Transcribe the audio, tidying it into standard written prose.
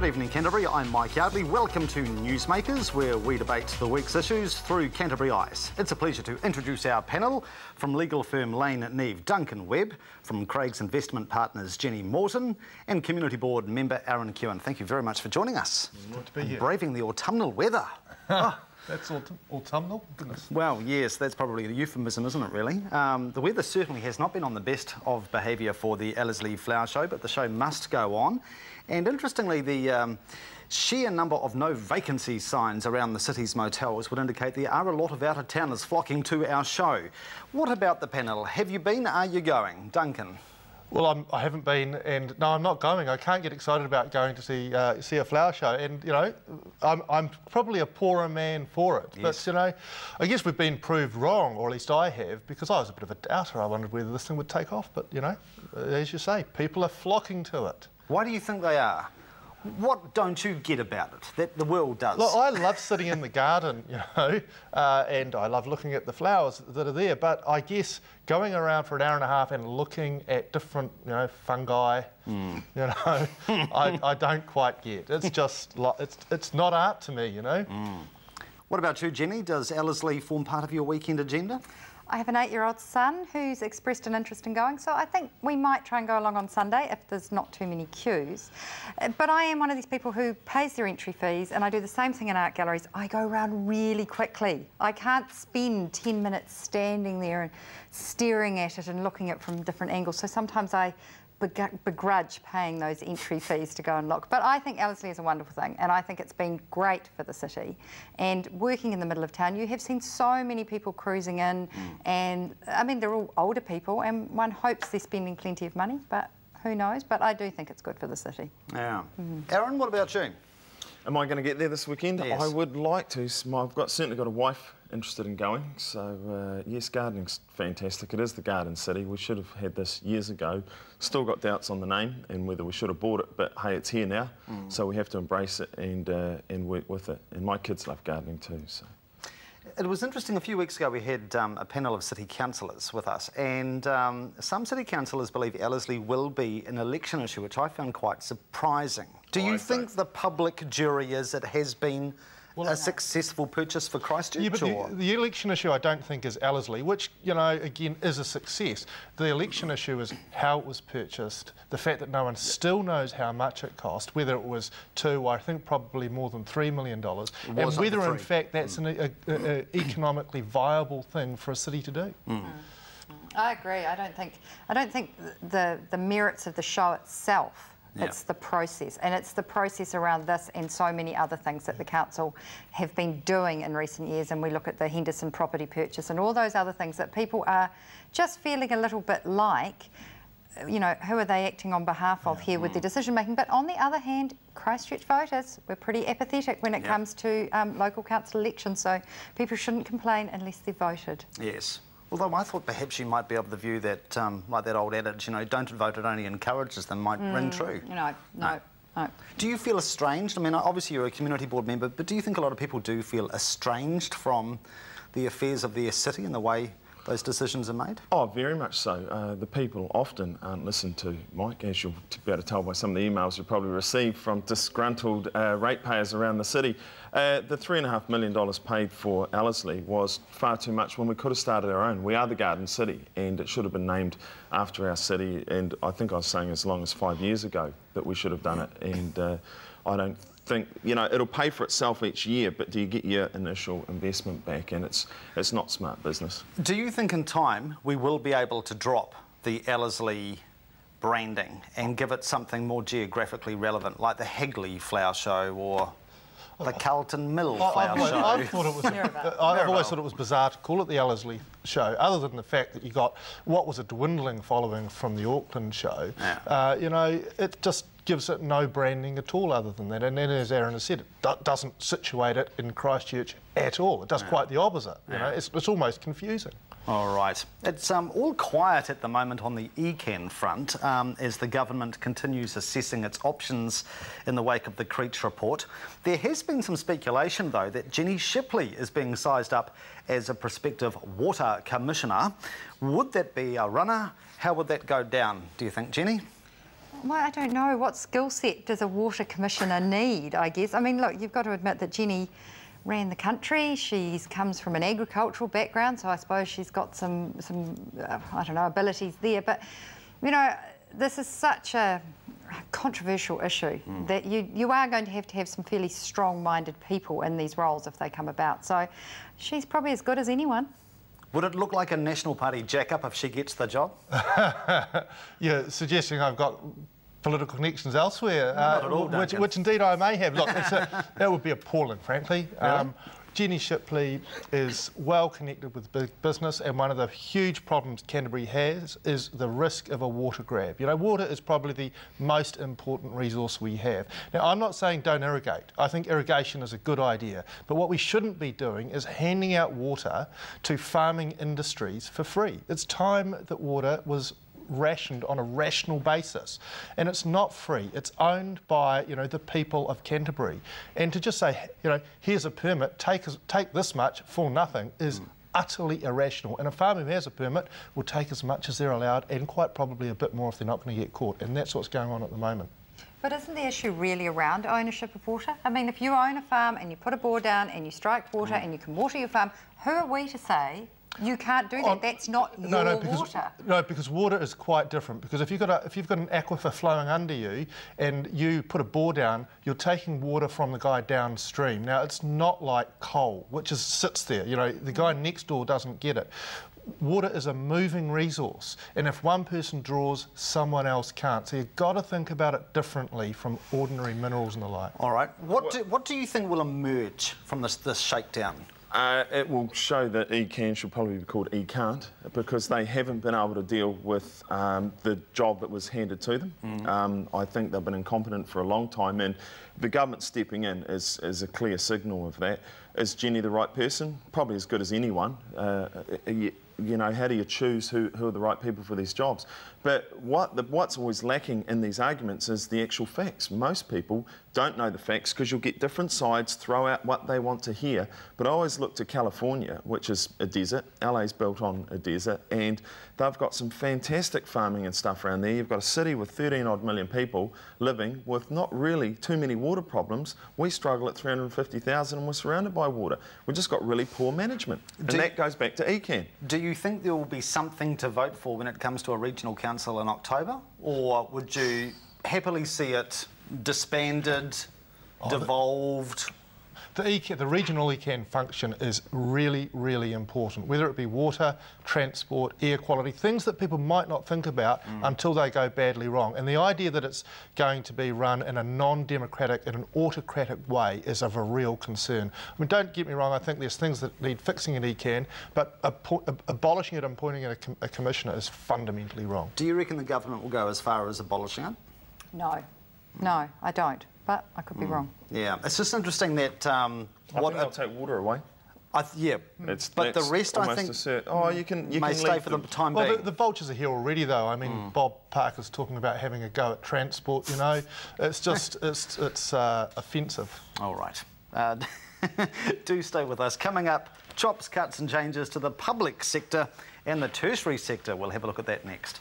Good evening, Canterbury. I'm Mike Yardley. Welcome to NewsMakers, where we debate the week's issues through Canterbury eyes. It's a pleasure to introduce our panel. From legal firm Lane Neave, Duncan, Webb, from Craig's investment partners Jennie, Moreton, and Community Board member Keown. Thank you very much for joining us. Good to be here. Braving the autumnal weather. That's autumnal? Goodness. Well, yes, that's probably the euphemism, isn't it, really? The weather certainly has not been on the best of behaviour for the Ellerslie Flower Show, but the show must go on. And interestingly, the sheer number of no vacancy signs around the city's motels would indicate there are a lot of out-of-towners flocking to our show. What about the panel? Have you been? Are you going? Duncan? Well, I haven't been, and no, I'm not going. I can't get excited about going to see a flower show, and you know, I'm probably a poorer man for it. Yes. But you know, I guess we've been proved wrong, or at least I have, because I was a bit of a doubter. I wondered whether this thing would take off, but you know, as you say, people are flocking to it. Why do you think they are? What don't you get about it that the world does? Look, I love sitting in the garden, you know, and I love looking at the flowers that are there, but I guess going around for an hour and a half and looking at different, you know, fungi, you know, I don't quite get. It's just, it's not art to me, you know. What about you, Jennie? Does Ellerslie form part of your weekend agenda? I have an 8-year-old son who's expressed an interest in going, so I think we might try and go along on Sunday if there's not too many queues. But I am one of these people who pays their entry fees, and I do the same thing in art galleries. I go around really quickly. I can't spend 10 minutes standing there and staring at it and looking at it from different angles, so sometimes I begrudge paying those entry fees to go and look. But I think Ellerslie is a wonderful thing, and I think it's been great for the city. And working in the middle of town, you have seen so many people cruising in, and I mean, they're all older people, and one hopes they're spending plenty of money, but who knows? But I do think it's good for the city. Yeah. Aaron, what about you? Am I going to get there this weekend? Yes. I would like to. I've certainly got a wife interested in going, so yes, gardening's fantastic. It is the Garden City. We should have had this years ago. Still got doubts on the name and whether we should have bought it, but hey, it's here now, so we have to embrace it and work with it. And my kids love gardening too. So. It was interesting, a few weeks ago we had a panel of city councillors with us, and some city councillors believe Ellerslie will be an election issue, which I found quite surprising. Do you think the public jury is it has been a successful purchase for Christchurch? Yeah, but the election issue I don't think is Ellerslie, which, you know, again, is a success. The election issue is how it was purchased, the fact that no one still knows how much it cost, whether it was I think probably more than $3 million, and whether in fact that's an economically viable thing for a city to do. I agree. I don't think the merits of the show itself. It's the process, and it's the process around this and so many other things that the council have been doing in recent years. And we look at the Henderson property purchase and all those other things that people are just feeling a little bit like, you know, who are they acting on behalf of here with their decision making? But on the other hand, Christchurch voters, we're pretty apathetic when it comes to local council elections, so people shouldn't complain unless they've voted. Yes. Although I thought perhaps you might be of the view that, like that old adage, you know, don't vote, it only encourages them, might ring true. No. Do you feel estranged? I mean, obviously you're a community board member, but do you think a lot of people do feel estranged from the affairs of their city and the way those decisions are made? Oh, very much so. The people often aren't listened to, Mike, as you'll be able to tell by some of the emails you probably received from disgruntled ratepayers around the city. The $3.5 million paid for Ellerslie was far too much when we could have started our own. We are the Garden City, and it should have been named after our city, and I think I was saying as long as 5 years ago that we should have done it, and I don't think, you know, it'll pay for itself each year, but do you get your initial investment back? And it's not smart business. Do you think in time we will be able to drop the Ellerslie branding and give it something more geographically relevant, like the Hagley Flower Show or the Carlton Mill Flower Show? I've always thought it was bizarre to call it the Ellerslie Show, other than the fact that you got what was a dwindling following from the Auckland show. You know, it just gives it no branding at all other than that. And then, as Aaron has said, it doesn't situate it in Christchurch at all. It does quite the opposite. You know, it's almost confusing. All right. It's all quiet at the moment on the ECAN front as the government continues assessing its options in the wake of the Creech report. There has been some speculation, though, that Jennie Shipley is being sized up as a prospective water commissioner. Would that be a runner? How would that go down, do you think, Jennie? Well, I don't know. What skill set does a water commissioner need, I guess? I mean, look, you've got to admit that Jennie ran the country. She comes from an agricultural background, so I suppose she's got some I don't know, abilities there. But, you know, this is such a controversial issue that you are going to have some fairly strong-minded people in these roles if they come about. So she's probably as good as anyone. Would it look like a National Party jack-up if she gets the job? You're suggesting I've got political connections elsewhere, Not at all, which indeed I may have. Look, that would be appalling, frankly. Really? Jennie Shipley is well connected with big business, and one of the huge problems Canterbury has is the risk of a water grab. You know, water is probably the most important resource we have. Now, I'm not saying don't irrigate. I think irrigation is a good idea, but what we shouldn't be doing is handing out water to farming industries for free. It's time that water was rationed on a rational basis, and it's not free. It's owned by, you know, the people of Canterbury, and to just say, you know, here's a permit, take this much for nothing is utterly irrational. And a farmer who has a permit will take as much as they're allowed, and quite probably a bit more if they're not going to get caught, and that's what's going on at the moment. But isn't the issue really around ownership of water? I mean, if you own a farm and you put a bore down and you strike water and you can water your farm, who are we to say you can't do that? That's not your water. No, because water is quite different. Because if you've got an aquifer flowing under you and you put a bore down, you're taking water from the guy downstream. Now, it's not like coal, which sits there. You know, the guy next door doesn't get it. Water is a moving resource, and if one person draws, someone else can't. So you've got to think about it differently from ordinary minerals and the like. All right. What do you think will emerge from this shakedown? It will show that ECAN should probably be called ECAN't, because they haven't been able to deal with the job that was handed to them. I think they've been incompetent for a long time, and the government stepping in is a clear signal of that. Is Jennie the right person? Probably as good as anyone. You know, how do you choose who are the right people for these jobs? But what's always lacking in these arguments is the actual facts. Most people don't know the facts because you'll get different sides throw out what they want to hear. But I always look to California, which is a desert. LA's built on a desert, and they've got some fantastic farming and stuff around there. You've got a city with 13-odd million people living with not really too many water problems. We struggle at 350,000 and we're surrounded by water. We've just got really poor management. And that goes back to ECAN. Do you think there will be something to vote for when it comes to a regional council in October? Or would you happily see it disbanded, devolved? The regional ECAN function is really, really important, whether it be water, transport, air quality, things that people might not think about until they go badly wrong. And the idea that it's going to be run in a non-democratic, in an autocratic way is of a real concern. I mean, don't get me wrong, I think there's things that need fixing at ECAN, but abolishing it and appointing a commissioner is fundamentally wrong. Do you reckon the government will go as far as abolishing it? No. No, I don't. But I could be wrong. Yeah, it's just interesting that... I think they'll take water away. Yeah, but the rest, I think, you can may stay for the time being. Well, the vultures are here already, though. I mean, Bob Parker's talking about having a go at transport, you know. It's just, it's offensive. All right. Do stay with us. Coming up, chops, cuts and changes to the public sector and the tertiary sector. We'll have a look at that next.